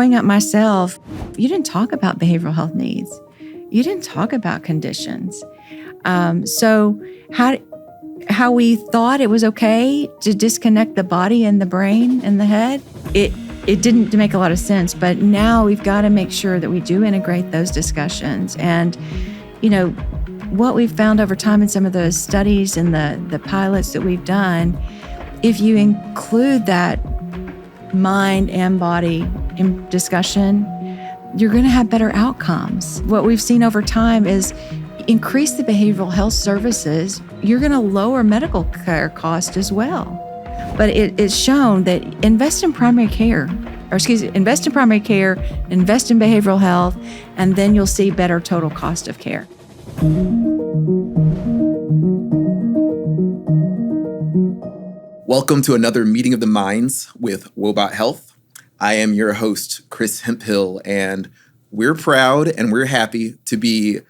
growing up myself, you didn't talk about behavioral health needs. You didn't talk about conditions. So how we thought it was okay to disconnect the body and the brain and the head, it didn't make a lot of sense. But now we've got to make sure that we do integrate those discussions. And, what we've found over time in some of those studies and the pilots that we've done, if you include that mind and body in discussion, you're going to have better outcomes. What we've seen over time is increase the behavioral health services, you're going to lower medical care costs as well. But it's shown that invest in primary care, invest in behavioral health, and then you'll see better total cost of care. Welcome to another Meeting of the Minds with Wobot Health. I am your host, Chris Hemphill, and we're proud and we're happy to be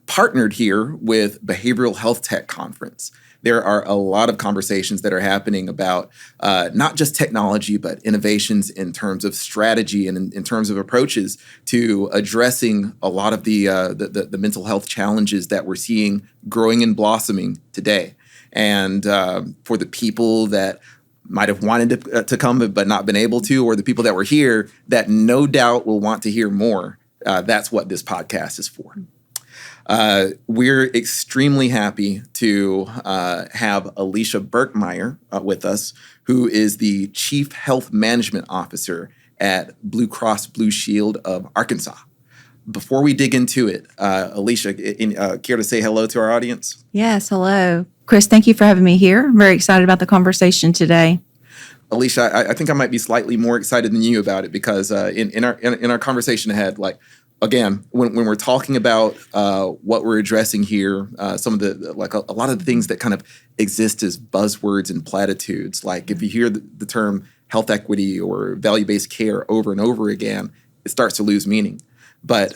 partnered here with Behavioral Health Tech Conference. There are a lot of conversations that are happening about not just technology, but innovations in terms of strategy and in terms of approaches to addressing a lot of the mental health challenges that we're seeing growing and blossoming today. And for the people that might have wanted to come but not been able to, or the people that were here that no doubt will want to hear more, that's what this podcast is for. We're extremely happy to have Alicia Berkemeyer with us, who is the Chief Health Management Officer at Blue Cross Blue Shield of Arkansas. Before we dig into it, Alicia, care to say hello to our audience? Yes, hello. Chris, thank you for having me here. I'm very excited about the conversation today. Alicia, I think I might be slightly more excited than you about it because in our conversation ahead, again, when we're talking about what we're addressing here, some of the a lot of the things that kind of exist as buzzwords and platitudes, like if you hear the term health equity or value-based care over and over again, it starts to lose meaning. But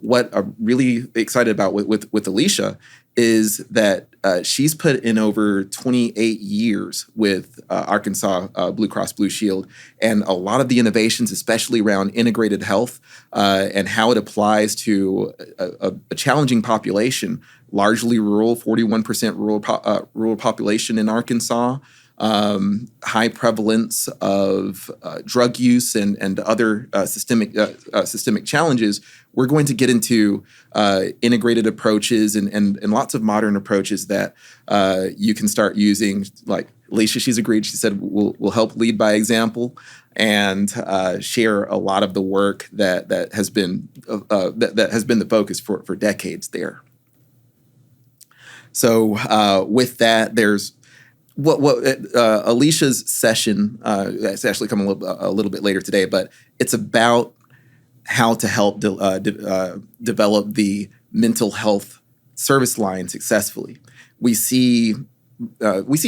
what I'm really excited about with Alicia is that she's put in over 28 years with Arkansas Blue Cross Blue Shield, and a lot of the innovations, especially around integrated health and how it applies to a challenging population, largely rural, 41% rural population in Arkansas, high prevalence of drug use and other systemic challenges. We're going to get into integrated approaches and lots of modern approaches that you can start using. Like Alicia, she's agreed. She said we'll help lead by example and share a lot of the work that has been that has been the focus for decades there. So with that, there's what Alicia's session. It's actually coming a little bit later today, but it's about how to help develop the mental health service line successfully. We see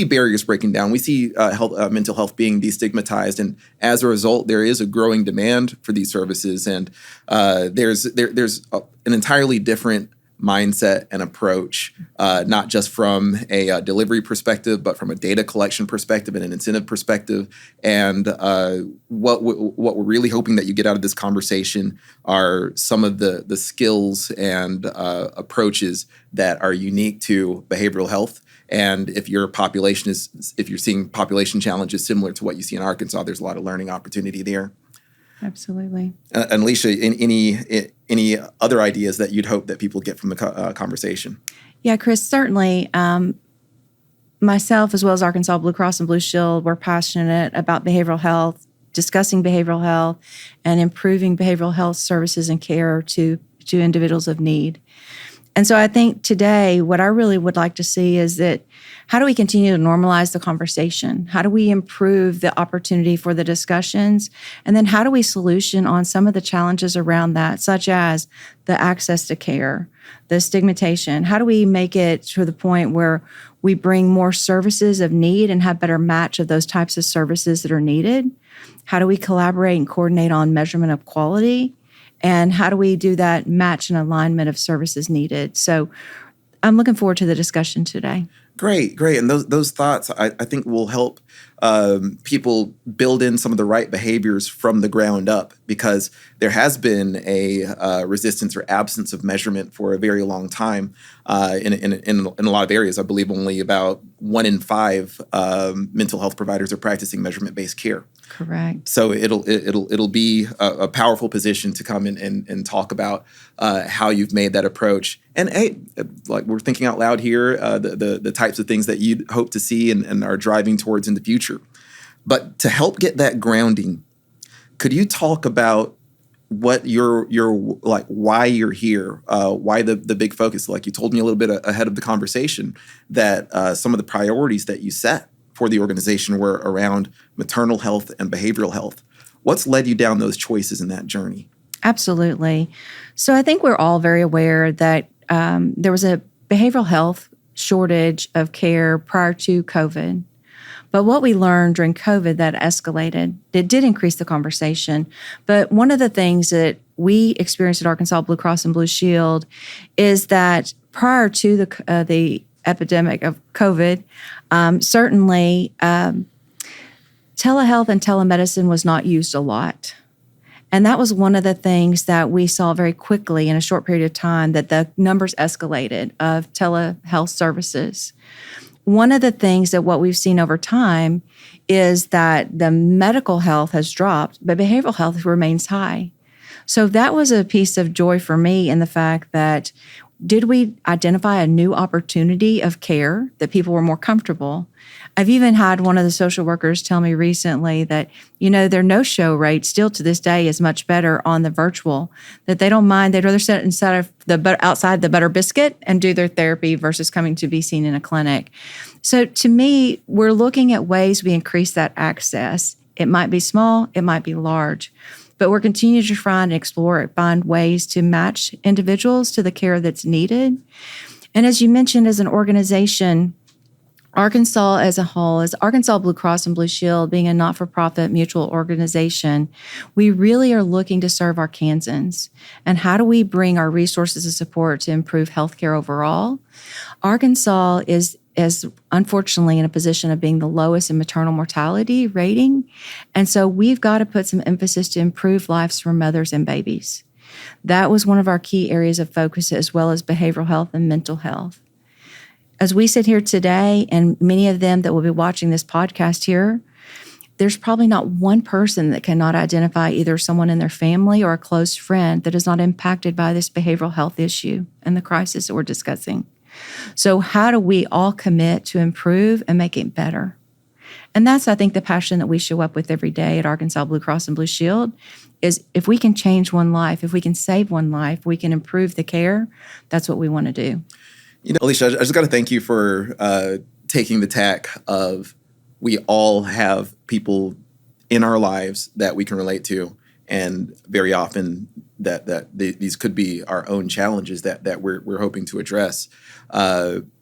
barriers breaking down. We see mental health being destigmatized, and as a result, there is a growing demand for these services. And there's an entirely different mindset and approach, not just from a delivery perspective, but from a data collection perspective and an incentive perspective. And what we're really hoping that you get out of this conversation are some of the skills and approaches that are unique to behavioral health. And if you're seeing population challenges similar to what you see in Arkansas, there's a lot of learning opportunity there. Absolutely. And Alicia, any other ideas that you'd hope that people get from the conversation? Yeah, Chris, certainly. Myself, as well as Arkansas Blue Cross and Blue Shield, we're passionate about behavioral health, discussing behavioral health, and improving behavioral health services and care to individuals of need. And so I think today what I really would like to see is that how do we continue to normalize the conversation? How do we improve the opportunity for the discussions? And then how do we solution on some of the challenges around that, such as the access to care, the stigmatization? How do we make it to the point where we bring more services of need and have better match of those types of services that are needed? How do we collaborate and coordinate on measurement of quality? And how do we do that match and alignment of services needed? So I'm looking forward to the discussion today. Great. And those thoughts, I think, will help people build in some of the right behaviors from the ground up, because there has been a resistance or absence of measurement for a very long time in a lot of areas. I believe only about 1 in 5 mental health providers are practicing measurement-based care. Correct. So it'll be a powerful position to come in and talk about how you've made that approach. And hey, like we're thinking out loud here, the types of things that you hope to see and are driving towards in the future. But to help get that grounding, could you talk about what your like why you're here, why the big focus? Like you told me a little bit ahead of the conversation that some of the priorities that you set for the organization were around maternal health and behavioral health. What's led you down those choices in that journey? Absolutely. So I think we're all very aware that there was a behavioral health shortage of care prior to COVID. But what we learned during COVID that escalated, it did increase the conversation. But one of the things that we experienced at Arkansas Blue Cross and Blue Shield is that prior to the epidemic of COVID, certainly telehealth and telemedicine was not used a lot. And that was one of the things that we saw very quickly in a short period of time, that the numbers escalated of telehealth services. One of the things that what we've seen over time is that the medical health has dropped, but behavioral health remains high. So that was a piece of joy for me in the fact that did we identify a new opportunity of care that people were more comfortable? I've even had one of the social workers tell me recently that, their no-show rate still to this day is much better on the virtual, that they don't mind. They'd rather sit outside the Butter Biscuit and do their therapy versus coming to be seen in a clinic. So to me, we're looking at ways we increase that access. It might be small, it might be large. But we're continuing to try and explore, find ways to match individuals to the care that's needed. And as you mentioned, as an organization, Arkansas as a whole, as Arkansas Blue Cross and Blue Shield being a not-for-profit mutual organization, we really are looking to serve Arkansans. And how do we bring our resources and support to improve healthcare overall? Arkansas is unfortunately in a position of being the lowest in maternal mortality rating. And so we've got to put some emphasis to improve lives for mothers and babies. That was one of our key areas of focus, as well as behavioral health and mental health. As we sit here today, and many of them that will be watching this podcast here, there's probably not one person that cannot identify either someone in their family or a close friend that is not impacted by this behavioral health issue and the crisis that we're discussing. So how do we all commit to improve and make it better? And that's, I think, the passion that we show up with every day at Arkansas Blue Cross and Blue Shield is if we can change one life, if we can save one life, we can improve the care. That's what we want to do. Alicia, I just got to thank you for taking the tack of we all have people in our lives that we can relate to. And very often these could be our own challenges that we're hoping to address.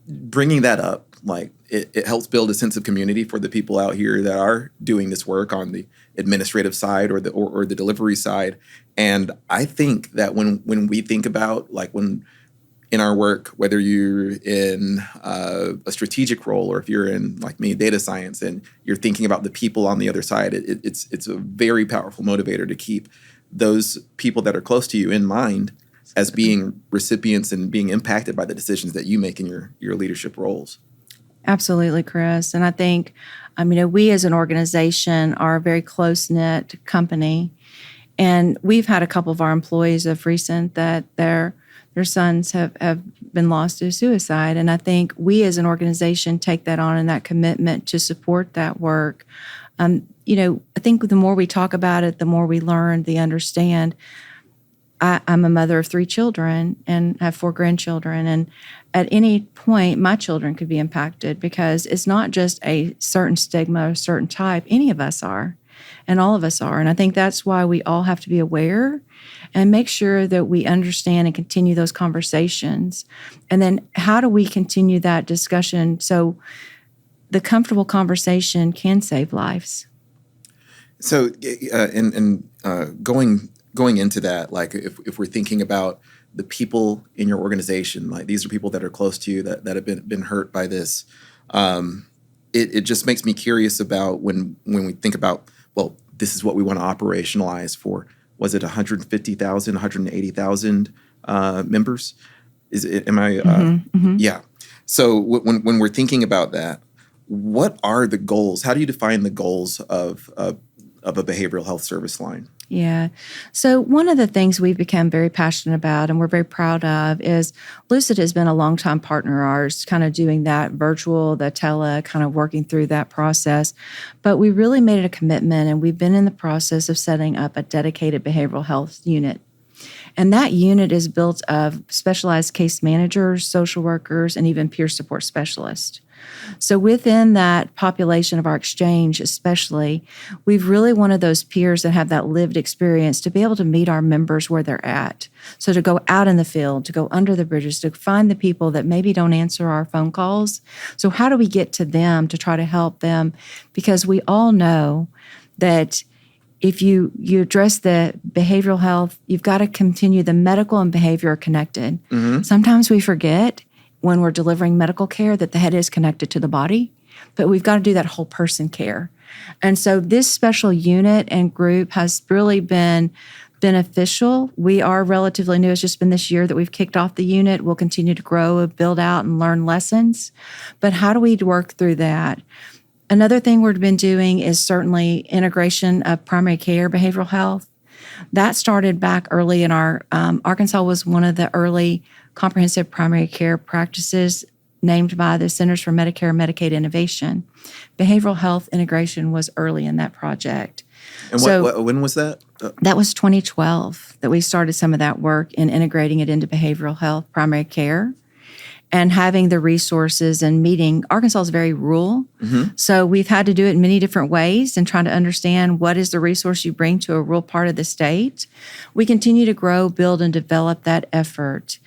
Bringing that up, like it helps build a sense of community for the people out here that are doing this work on the administrative side or the delivery side. And I think that when we think about when in our work, whether you're in a strategic role or if you're in, like me, data science, and you're thinking about the people on the other side, it's a very powerful motivator to keep those people that are close to you in mind as being recipients and being impacted by the decisions that you make in your leadership roles. Absolutely, Chris. And I think, we as an organization are a very close-knit company. And we've had a couple of our employees of recent that their sons have been lost to suicide. And I think we as an organization take that on and that commitment to support that work. I think the more we talk about it, the more we learn, the understand. I'm a mother of 3 children and have 4 grandchildren. And at any point, my children could be impacted because it's not just a certain stigma or a certain type. Any of us are, and all of us are. And I think that's why we all have to be aware and make sure that we understand and continue those conversations. And then how do we continue that discussion so the comfortable conversation can save lives? So, going into that, like if we're thinking about the people in your organization, like these are people that are close to you that have been hurt by this. It just makes me curious about when we think about, well, this is what we want to operationalize for. Was it 150,000, 180,000 members? Yeah. So when we're thinking about that, what are the goals? How do you define the goals of a behavioral health service line? Yeah. So one of the things we've become very passionate about and we're very proud of is Lucid has been a longtime partner of ours, kind of doing that virtual, the tele, kind of working through that process. But we really made it a commitment, and we've been in the process of setting up a dedicated behavioral health unit. And that unit is built of specialized case managers, social workers, and even peer support specialists. So within that population of our exchange especially, we've really wanted those peers that have that lived experience to be able to meet our members where they're at. So to go out in the field, to go under the bridges, to find the people that maybe don't answer our phone calls. So how do we get to them to try to help them? Because we all know that if you address the behavioral health, you've got to continue. The medical and behavior are connected. Sometimes we forget when we're delivering medical care that the head is connected to the body, but we've got to do that whole person care. And so this special unit and group has really been beneficial. We are relatively new. It's just been this year that we've kicked off the unit. We'll continue to grow, build out, and learn lessons. But how do we work through that? Another thing we've been doing is certainly integration of primary care behavioral health. That started back early in our, Arkansas was one of the early comprehensive primary care practices named by the Centers for Medicare and Medicaid Innovation. Behavioral health integration was early in that project. And when was that? That was 2012 that we started some of that work in integrating it into behavioral health primary care. And having the resources and meeting. Arkansas is very rural, so we've had to do it in many different ways and trying to understand what is the resource you bring to a rural part of the state. We continue to grow, build, and develop that effort.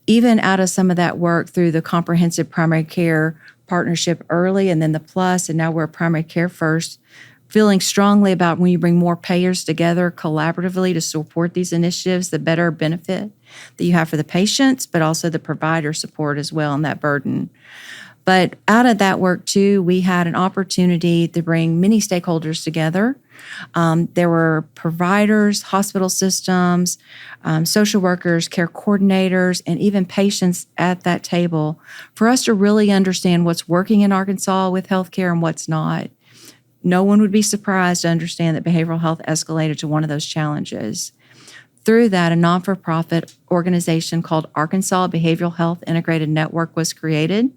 Even out of some of that work through the comprehensive primary care partnership early and then the plus, and now we're primary care first, feeling strongly about when you bring more payers together collaboratively to support these initiatives, the better benefit that you have for the patients, but also the provider support as well and that burden. But out of that work, too, we had an opportunity to bring many stakeholders together. There were providers, hospital systems, social workers, care coordinators, and even patients at that table for us to really understand what's working in Arkansas with healthcare and what's not. No one would be surprised to understand that behavioral health escalated to one of those challenges. Through that, a non-for-profit organization called Arkansas Behavioral Health Integrated Network was created.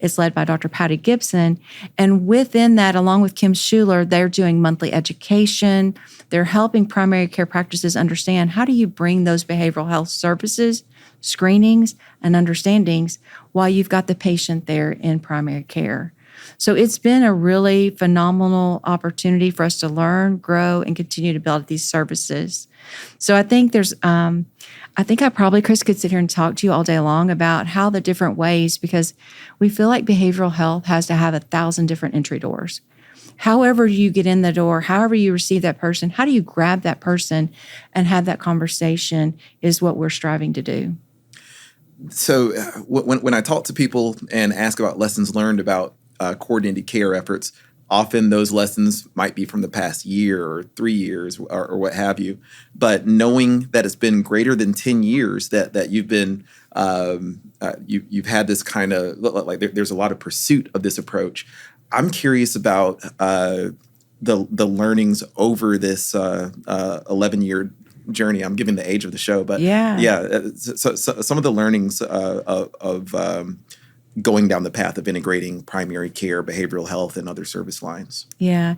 It's led by Dr. Patty Gibson. And within that, along with Kim Schuler, they're doing monthly education. They're helping primary care practices understand how do you bring those behavioral health services, screenings, and understandings while you've got the patient there in primary care. So it's been a really phenomenal opportunity for us to learn, grow, and continue to build these services. So I think I probably, Chris, could sit here and talk to you all day long about how the different ways, because we feel like behavioral health has to have 1,000 different entry doors. However you get in the door, however you receive that person, how do you grab that person and have that conversation is what we're striving to do. So when I talk to people and ask about lessons learned about coordinated care efforts, often those lessons might be from the past year or 3 years or what have you. But knowing that it's been greater than 10 years that you've been you've had this kind of like there's a lot of pursuit of this approach. I'm curious about the learnings over this 11-year journey. I'm giving the age of the show, but so some of the learnings of going down the path of integrating primary care, behavioral health, and other service lines. Yeah.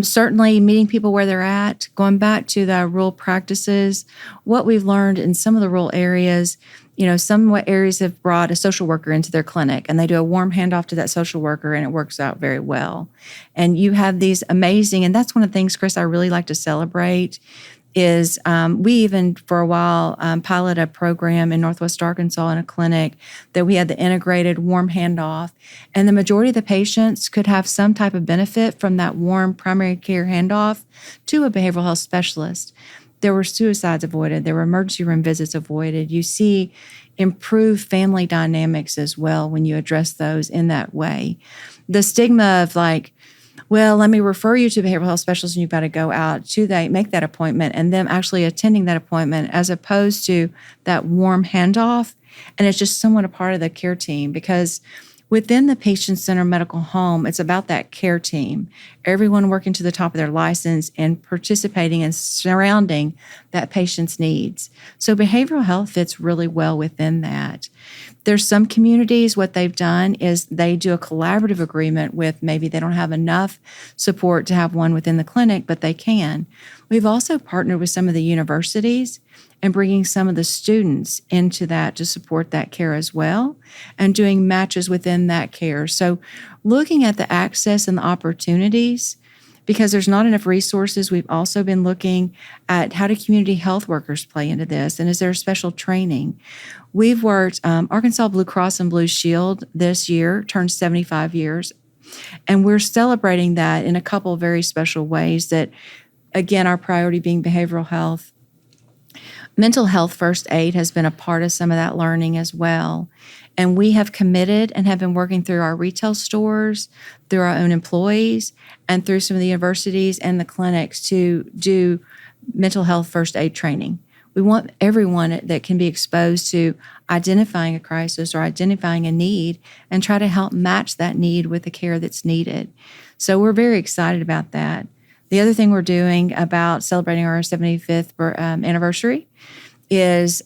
Certainly meeting people where they're at, going back to the rural practices, what we've learned in some of the rural areas, some areas have brought a social worker into their clinic and they do a warm handoff to that social worker and it works out very well. And you have these amazing, and that's one of the things, Chris, I really like to celebrate is we even for a while piloted a program in Northwest Arkansas in a clinic that we had the integrated warm handoff. And the majority of the patients could have some type of benefit from that warm primary care handoff to a behavioral health specialist. there were suicides avoided. There were emergency room visits avoided. You see improved family dynamics as well when you address those in that way. The stigma of like, well, let me refer you to a behavioral health specialist and you've got to go out to make that appointment and them actually attending that appointment as opposed to that warm handoff. And it's just somewhat a part of the care team because within the patient-centered medical home, it's about that care team, everyone working to the top of their license and participating and surrounding that patient's needs. So behavioral health fits really well within that. There's some communities, what they've done is they do a collaborative agreement with maybe they don't have enough support to have one within the clinic, but they can. We've also partnered with some of the universities and bringing some of the students into that to support that care as well and doing matches within that care. So looking at the access and the opportunities, because there's not enough resources, we've also been looking at how do community health workers play into this and is there special training? We've worked, Arkansas Blue Cross and Blue Shield this year turned 75 years, and we're celebrating that in a couple of very special ways that, again, our priority being behavioral health. Mental health first aid has been a part of some of that learning as well. And we have committed and have been working through our retail stores, through our own employees, and through some of the universities and the clinics to do mental health first aid training. We want everyone that can be exposed to identifying a crisis or identifying a need and try to help match that need with the care that's needed. So we're very excited about that. The other thing we're doing about celebrating our 75th anniversary is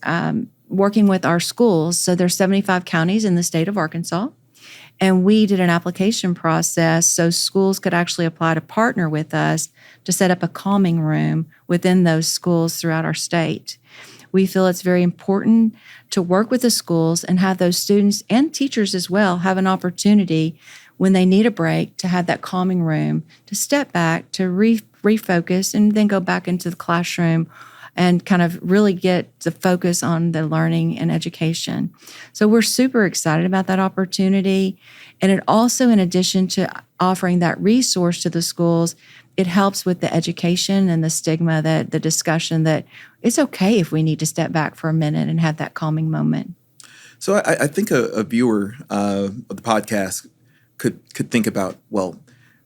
working with our schools. So there's 75 counties in the state of Arkansas, and we did an application process so schools could actually apply to partner with us to set up a calming room within those schools throughout our state. We feel it's very important to work with the schools and have those students and teachers as well have an opportunity when they need a break to have that calming room, to step back, to refocus, and then go back into the classroom and kind of really get the focus on the learning and education. So we're super excited about that opportunity. And it also, in addition to offering that resource to the schools, it helps with the education and the stigma, that the discussion that it's okay if we need to step back for a minute and have that calming moment. So I think a viewer of the podcast could think about, well,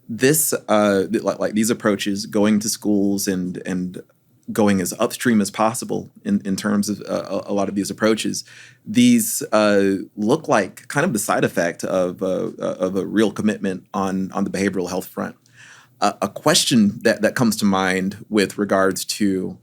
this like these approaches, going to schools and going as upstream as possible in terms of a lot of these approaches. These look like kind of the side effect of a real commitment on the behavioral health front. A question that comes to mind with regards to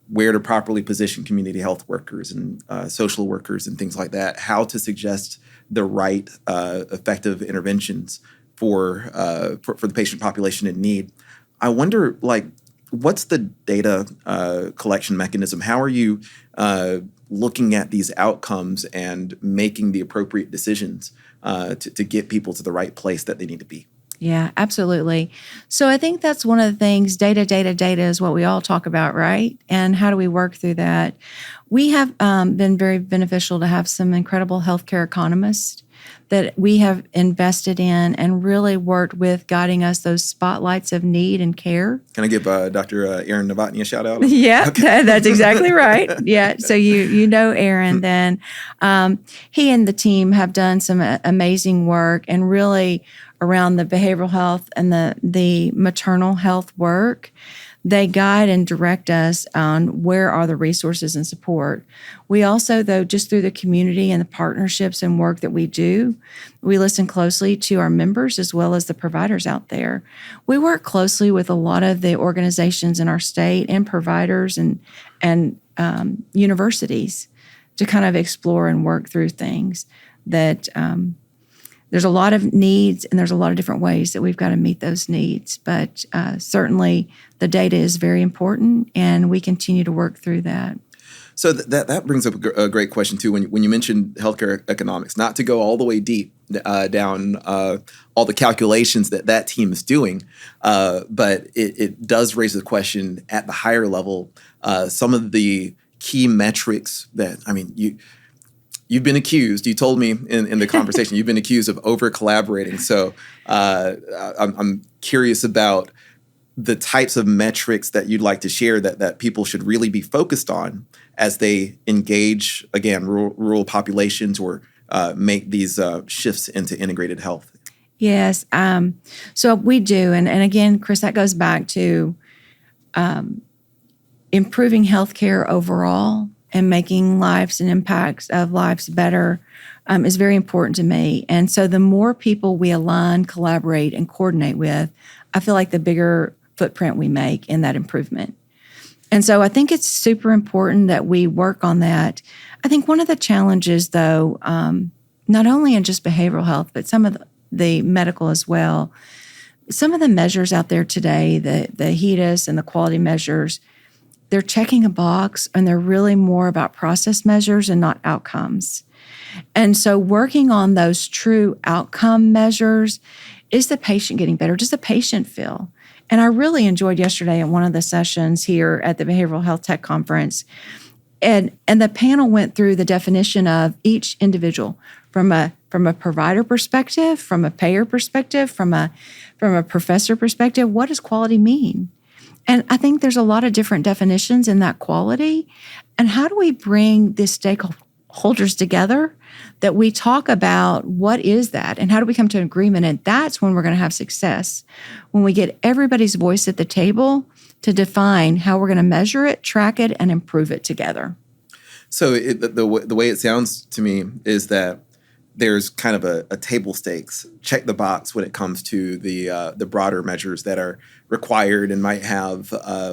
where to properly position community health workers and social workers and things like that, how to suggest the right effective interventions for the patient population in need. I wonder, like, what's the data collection mechanism? How are you looking at these outcomes and making the appropriate decisions to get people to the right place that they need to be? Yeah, absolutely. So I think that's one of the things, data is what we all talk about, right? And how do we work through that? We have been very beneficial to have some incredible healthcare economists that we have invested in and really worked with guiding us those spotlights of need and care. Can I give Dr. Aaron Novotny a shout out? Yeah, okay. That's exactly right. Yeah, so you know Aaron then. He and the team have done some amazing work and really around the behavioral health and the maternal health work. They guide and direct us on where are the resources and support. We also, though, just through the community and the partnerships and work that we do, we listen closely to our members as well as the providers out there. We work closely with a lot of the organizations in our state and providers and universities to kind of explore and work through things that there's a lot of needs and there's a lot of different ways that we've got to meet those needs. But certainly the data is very important and we continue to work through that. So that brings up a great question too. When you mentioned healthcare economics, not to go all the way deep down all the calculations that team is doing, but it does raise the question at the higher level. Some of the key metrics that, I mean, you've been accused. You told me in the conversation you've been accused of over collaborating. So I'm curious about the types of metrics that you'd like to share that people should really be focused on as they engage, again, rural populations or make these shifts into integrated health? Yes. So we do. And again, Chris, that goes back to improving healthcare overall and making lives and impacts of lives better is very important to me. And so the more people we align, collaborate, and coordinate with, I feel like the bigger footprint we make in that improvement. And so I think it's super important that we work on that. I think one of the challenges, though, not only in just behavioral health, but some of the medical as well, some of the measures out there today, the HEDIS and the quality measures, they're checking a box and they're really more about process measures and not outcomes. And so working on those true outcome measures, is the patient getting better? Does the patient feel? And I really enjoyed yesterday at one of the sessions here at the Behavioral Health Tech Conference. And the panel went through the definition of each individual from a provider perspective, from a payer perspective, from a professor perspective. What does quality mean? And I think there's a lot of different definitions in that quality. And how do we bring the stakeholders together that we talk about what is that and how do we come to an agreement? And that's when we're going to have success, when we get everybody's voice at the table to define how we're going to measure it, track it, and improve it together. So the way it sounds to me is that there's kind of a table stakes, check the box when it comes to the broader measures that are required and might have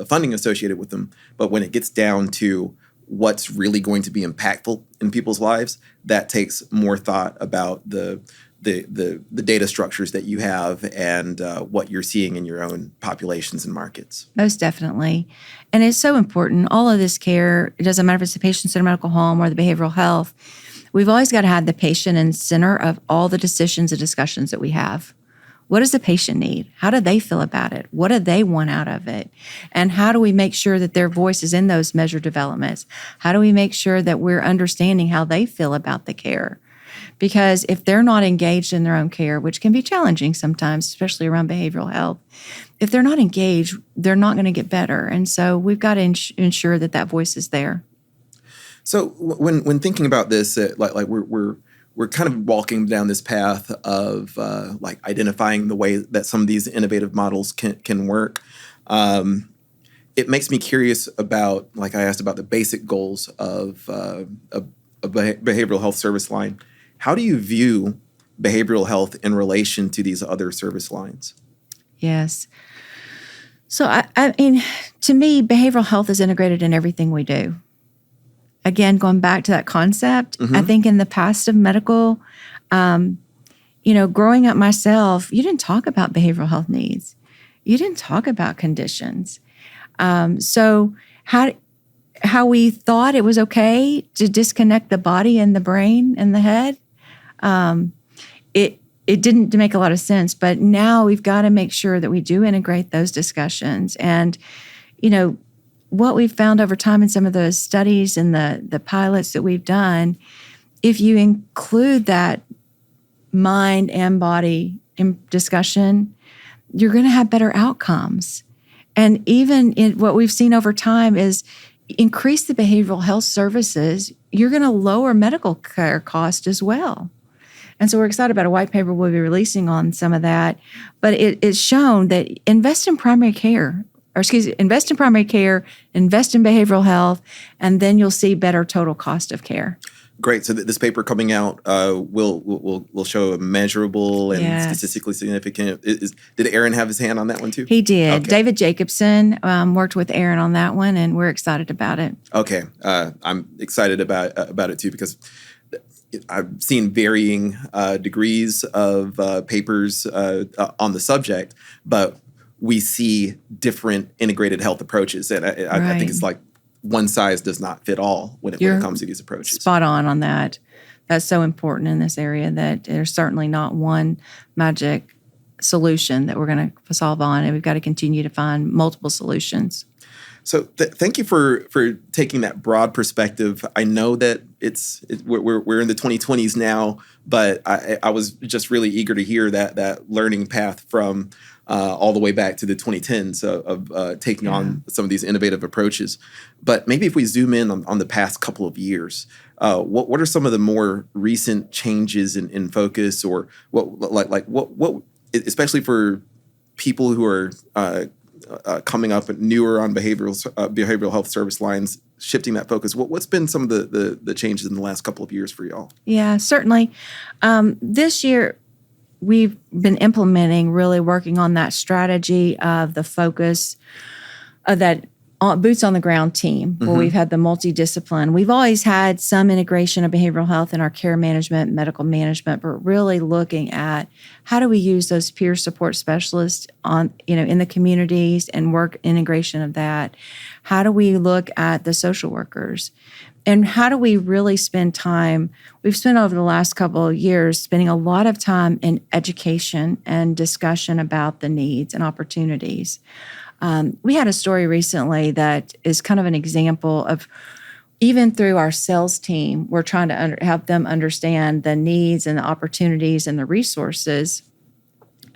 funding associated with them. But when it gets down to what's really going to be impactful in people's lives, that takes more thought about the data structures that you have and what you're seeing in your own populations and markets. Most definitely. And it's so important. All of this care, it doesn't matter if it's the patient-centered medical home or the behavioral health, we've always got to have the patient in center of all the decisions and discussions that we have. What does the patient need? How do they feel about it? What do they want out of it? And how do we make sure that their voice is in those measure developments? How do we make sure that we're understanding how they feel about the care? Because if they're not engaged in their own care, which can be challenging sometimes, especially around behavioral health, if they're not engaged, they're not going to get better. And so we've got to ensure that voice is there. So when thinking about this, like we're kind of walking down this path of like identifying the way that some of these innovative models can work. It makes me curious about, like I asked about the basic goals of a behavioral health service line. How do you view behavioral health in relation to these other service lines? Yes. So I mean, to me, behavioral health is integrated in everything we do. Again, going back to that concept, I think in the past of medical, growing up myself, you didn't talk about behavioral health needs. You didn't talk about conditions. So how we thought it was okay to disconnect the body and the brain and the head, it didn't make a lot of sense. But now we've got to make sure that we do integrate those discussions. And, what we've found over time in some of those studies and the pilots that we've done, if you include that mind and body in discussion, you're going to have better outcomes. And even in what we've seen over time is increase the behavioral health services, you're going to lower medical care cost as well. And so we're excited about a white paper we'll be releasing on some of that. But it's shown that invest in primary care, invest in behavioral health, and then you'll see better total cost of care. Great. So this paper coming out will show a measurable and statistically significant. Did Aaron have his hand on that one too? He did. Okay. David Jacobson worked with Aaron on that one, and we're excited about it. Okay. I'm excited about it too because I've seen varying degrees of papers on the subject, but we see different integrated health approaches. And I think it's like one size does not fit all when it comes to these approaches. Spot on that. That's so important in this area that there's certainly not one magic solution that we're going to solve on, and we've got to continue to find multiple solutions. So thank you for taking that broad perspective. I know that we're in the 2020s now, but I was just really eager to hear that learning path from all the way back to the 2010s of taking on some of these innovative approaches. But maybe if we zoom in on the past couple of years, what are some of the more recent changes in focus, or what especially for people who are coming up newer on behavioral health service lines, shifting that focus? What's been some of the changes in the last couple of years for y'all? Yeah, certainly. This year, we've been implementing, really working on that strategy of the focus of that boots on the ground team, where we've had the multidiscipline. We've always had some integration of behavioral health in our care management, medical management, but really looking at how do we use those peer support specialists in the communities and work integration of that. How do we look at the social workers? And how do we really spend time? We've spent over the last couple of years spending a lot of time in education and discussion about the needs and opportunities. We had a story recently that is kind of an example of, even through our sales team, we're trying to help them understand the needs and the opportunities and the resources.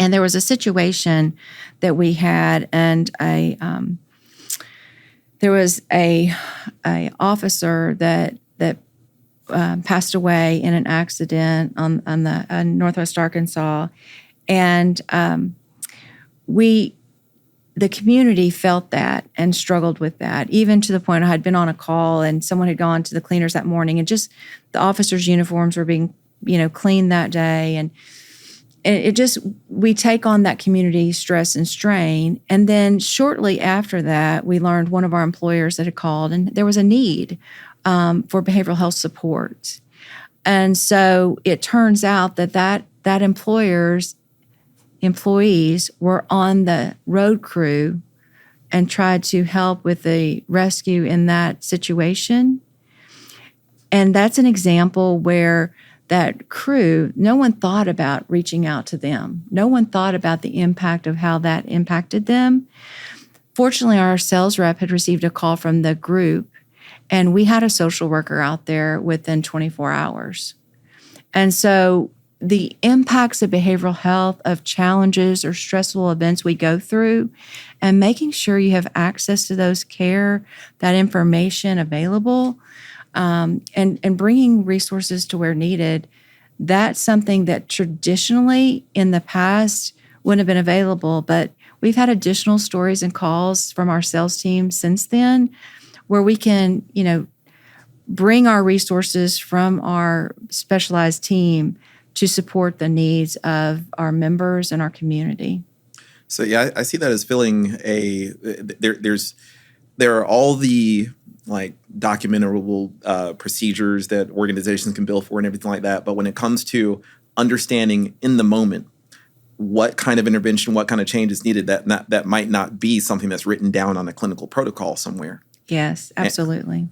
And there was a situation that we had, and there was a officer that passed away in an accident on Northwest Arkansas, and the community felt that and struggled with that, even to the point I had been on a call and someone had gone to the cleaners that morning, and just the officers' uniforms were being, cleaned that day. And we take on that community stress and strain. And then shortly after that, we learned one of our employers that had called, and there was a need for behavioral health support. And so it turns out that employer's employees were on the road crew and tried to help with the rescue in that situation. And that's an example where that crew, no one thought about reaching out to them. No one thought about the impact of how that impacted them. Fortunately, our sales rep had received a call from the group, and we had a social worker out there within 24 hours. And so the impacts of behavioral health, of challenges or stressful events we go through, and making sure you have access to those care, that information available, and bringing resources to where needed, that's something that traditionally in the past wouldn't have been available. But we've had additional stories and calls from our sales team since then where we can, bring our resources from our specialized team to support the needs of our members and our community. So yeah, I see that as filling there are all the documentable procedures that organizations can bill for and everything like that. But when it comes to understanding in the moment what kind of intervention, what kind of change is needed, that might not be something that's written down on a clinical protocol somewhere. Yes, absolutely.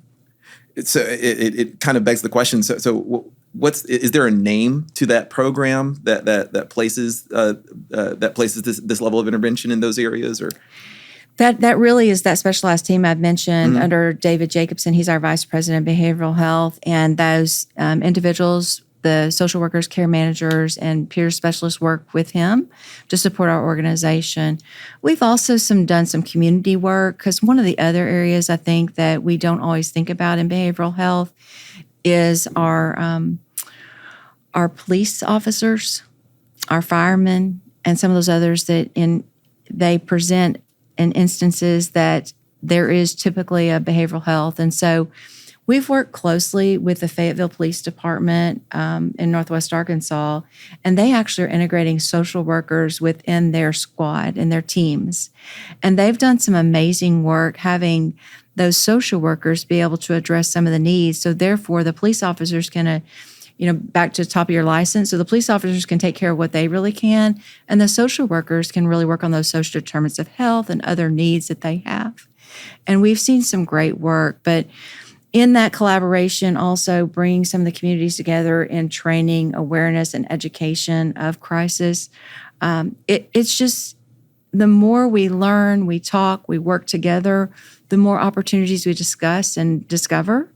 So it kind of begs the question. So is there a name to that program that places this level of intervention in those areas, or? That really is that specialized team I've mentioned under David Jacobson. He's our vice president of behavioral health, and those individuals, the social workers, care managers, and peer specialists work with him to support our organization. We've also done some community work, because one of the other areas I think that we don't always think about in behavioral health is our police officers, our firemen, and some of those others they present in instances that there is typically a behavioral health. And so we've worked closely with the Fayetteville Police Department in Northwest Arkansas, and they actually are integrating social workers within their squad and their teams. And they've done some amazing work having those social workers be able to address some of the needs. So therefore, the police officers can back to the top of your license. So the police officers can take care of what they really can, and the social workers can really work on those social determinants of health and other needs that they have. And we've seen some great work, but in that collaboration, also bringing some of the communities together in training, awareness, and education of crisis. It's just the more we learn, we talk, we work together, the more opportunities we discuss and discover.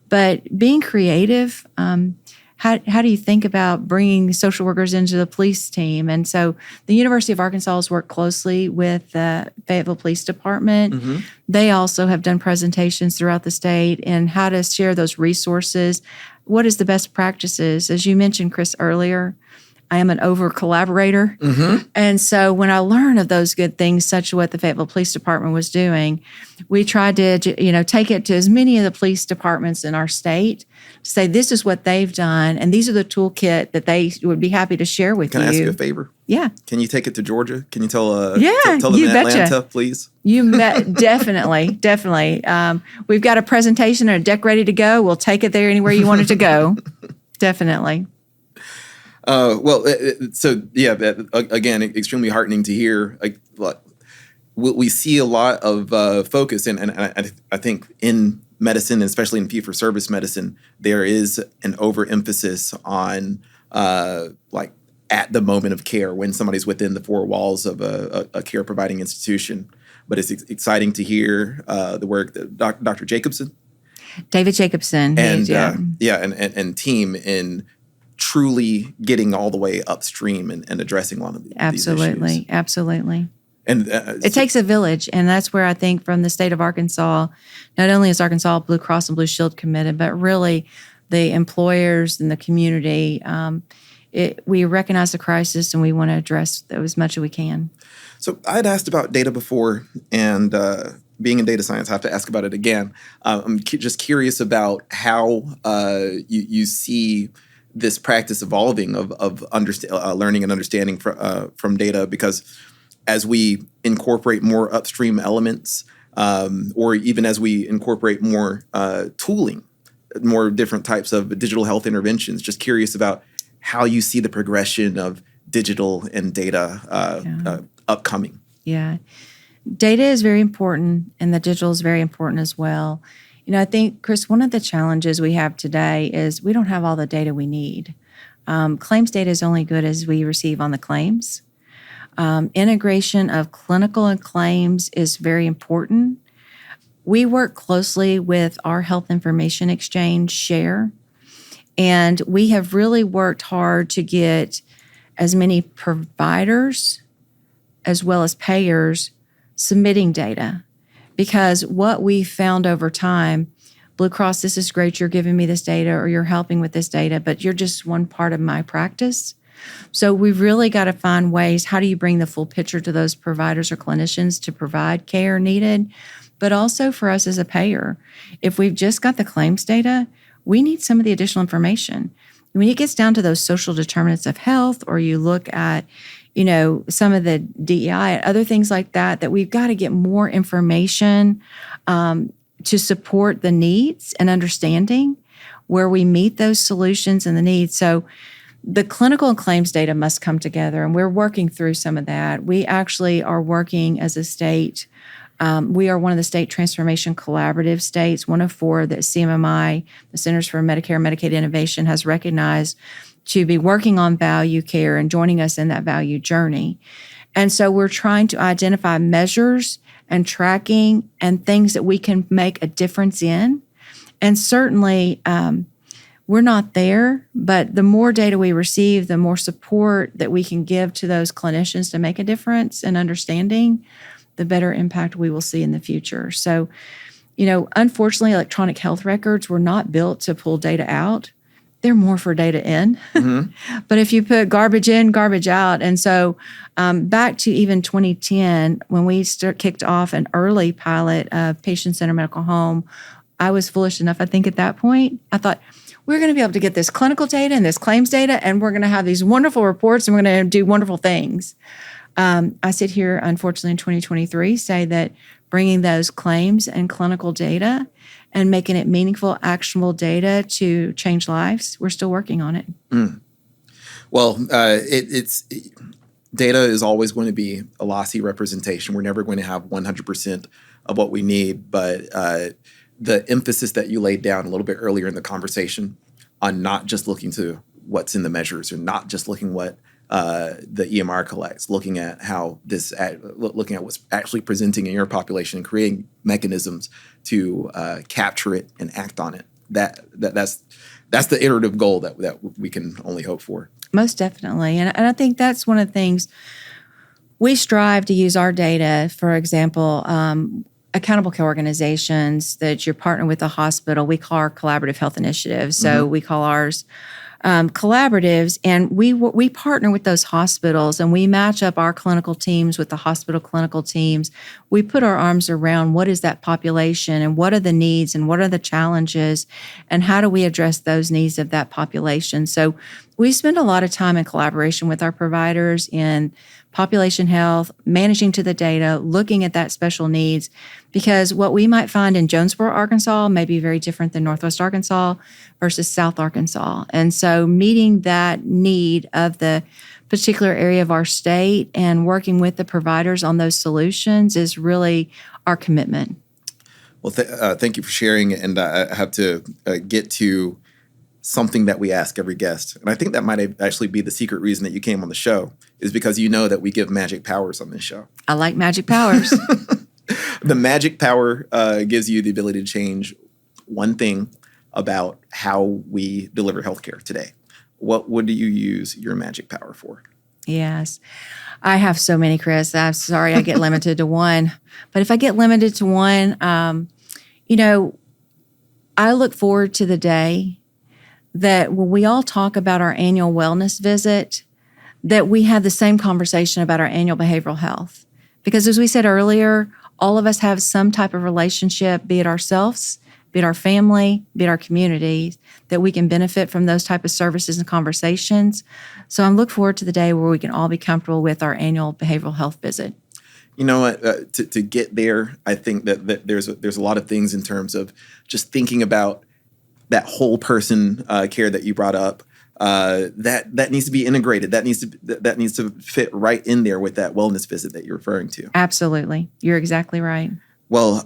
But being creative, how do you think about bringing social workers into the police team? And so the University of Arkansas has worked closely with the Fayetteville Police Department. Mm-hmm. They also have done presentations throughout the state and how to share those resources. What is the best practices? As you mentioned, Chris, earlier, I am an over collaborator. Mm-hmm. And so when I learned of those good things, such as what the Fayetteville Police Department was doing, we tried to, take it to as many of the police departments in our state to say, this is what they've done. And these are the toolkit that they would be happy to share with you. Can I ask you a favor? Yeah. Can you take it to Georgia? Can you tell tell them you in betcha. Atlanta, please? Definitely. We've got a presentation and a deck ready to go. We'll take it there anywhere you want it to go. Definitely. Again, extremely heartening to hear. We see a lot of focus, and I think in medicine, especially in fee-for-service medicine, there is an overemphasis on at the moment of care when somebody's within the four walls of a care providing institution. But it's exciting to hear the work that Dr. Jacobson, David Jacobson, and team in truly getting all the way upstream and addressing a lot of these issues. Absolutely. And it takes a village, and that's where I think from the state of Arkansas, not only is Arkansas Blue Cross and Blue Shield committed, but really the employers and the community, we recognize the crisis and we want to address as much as we can. So I'd asked about data before, and being in data science, I have to ask about it again. I'm just curious about how you see this practice evolving of learning and understanding from data, because as we incorporate more upstream elements, or even as we incorporate more tooling, more different types of digital health interventions, just curious about how you see the progression of digital and data upcoming. Yeah. Data is very important, and the digital is very important as well. I think, Chris, one of the challenges we have today is we don't have all the data we need. Claims data is only good as we receive on the claims. Integration of clinical and claims is very important. We work closely with our Health Information Exchange, SHARE, and we have really worked hard to get as many providers as well as payers submitting data. Because what we found over time, Blue Cross, this is great, you're giving me this data or you're helping with this data, but you're just one part of my practice. So we've really got to find ways, how do you bring the full picture to those providers or clinicians to provide care needed, but also for us as a payer. If we've just got the claims data, we need some of the additional information. When it gets down to those social determinants of health, or you look at some of the DEI, other things like that we've got to get more information to support the needs and understanding where we meet those solutions and the needs. So the clinical and claims data must come together, and we're working through some of that. We actually are working as a state. We are one of the state transformation collaborative states, one of four that CMMI, the Centers for Medicare and Medicaid Innovation, has recognized to be working on value care and joining us in that value journey. And so we're trying to identify measures and tracking and things that we can make a difference in. And certainly, we're not there, but the more data we receive, the more support that we can give to those clinicians to make a difference in understanding, the better impact we will see in the future. So, unfortunately, electronic health records were not built to pull data out. They're more for data in. Mm-hmm. But if you put garbage in, garbage out. And so back to even 2010, when we kicked off an early pilot of patient-centered medical home, I was foolish enough, I think at that point, I thought, we're going to be able to get this clinical data and this claims data, and we're going to have these wonderful reports, and we're going to do wonderful things. I sit here, unfortunately, in 2023, say that bringing those claims and clinical data and making it meaningful, actionable data to change lives, we're still working on it. Mm. Well, data is always going to be a lossy representation. We're never going to have 100% of what we need, but the emphasis that you laid down a little bit earlier in the conversation on not just looking to what's in the measures, or not just looking what the EMR collects, looking at how looking at what's actually presenting in your population and creating mechanisms to capture it and act on it. That's the iterative goal that we can only hope for. Most definitely. And I think that's one of the things we strive to use our data. For example, accountable care organizations that you're partnering with the hospital, we call our collaborative health initiatives. So we call ours collaboratives, and we partner with those hospitals, and we match up our clinical teams with the hospital clinical teams. We put our arms around what is that population and what are the needs and what are the challenges and how do we address those needs of that population. So we spend a lot of time in collaboration with our providers in population health, managing to the data, looking at that special needs, because what we might find in Jonesboro, Arkansas may be very different than Northwest Arkansas versus South Arkansas. And so meeting that need of the particular area of our state and working with the providers on those solutions is really our commitment. Well, thank you for sharing. And I have to get to something that we ask every guest. And I think that might actually be the secret reason that you came on the show, is because you know that we give magic powers on this show. I like magic powers. The magic power gives you the ability to change one thing about how we deliver healthcare today. What would you use your magic power for? Yes. I have so many, Chris. I'm sorry I get limited to one. But if I get limited to one, I look forward to the day that when we all talk about our annual wellness visit, that we have the same conversation about our annual behavioral health. Because as we said earlier, all of us have some type of relationship, be it ourselves, be it our family, be it our communities, that we can benefit from those type of services and conversations. So I'm looking forward to the day where we can all be comfortable with our annual behavioral health visit. You know what? To get there, I think that there's a lot of things in terms of just thinking about that whole person care that you brought up. That needs to be integrated. That needs to fit right in there with that wellness visit that you're referring to. Absolutely. You're exactly right. Well,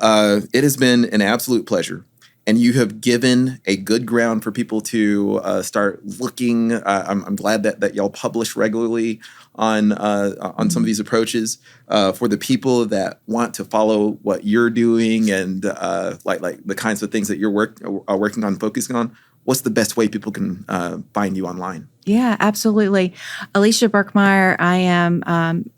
it has been an absolute pleasure. And you have given a good ground for people to start looking. I'm glad that y'all publish regularly on some of these approaches. For the people that want to follow what you're doing and like the kinds of things that you're working on, focusing on, what's the best way people can find you online? Yeah, absolutely. Alicia Berkemeyer, I am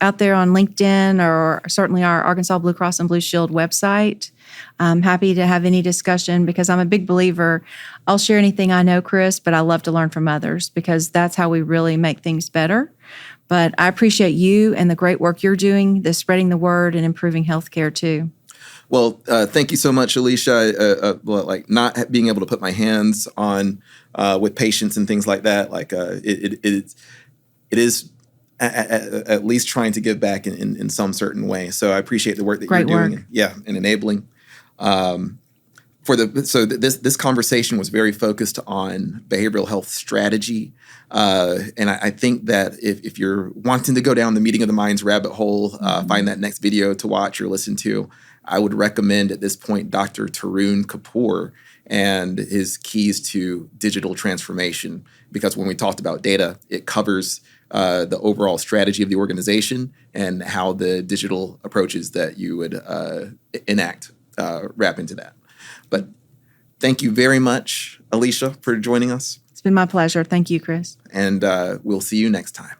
out there on LinkedIn or certainly our Arkansas Blue Cross and Blue Shield website. I'm happy to have any discussion because I'm a big believer. I'll share anything I know, Chris, but I love to learn from others because that's how we really make things better. But I appreciate you and the great work you're doing, the spreading the word and improving healthcare too. Well, thank you so much, Alicia. Like not being able to put my hands on with patients and things like that, like it is at least trying to give back in some certain way. So I appreciate the work that you're doing. Yeah, and enabling. This conversation was very focused on behavioral health strategy. And I think that if you're wanting to go down the meeting of the minds rabbit hole, find that next video to watch or listen to, I would recommend at this point Dr. Tarun Kapoor and his keys to digital transformation. Because when we talked about data, it covers the overall strategy of the organization and how the digital approaches that you would enact wrap into that. But thank you very much, Alicia, for joining us. It's been my pleasure. Thank you, Chris. And we'll see you next time.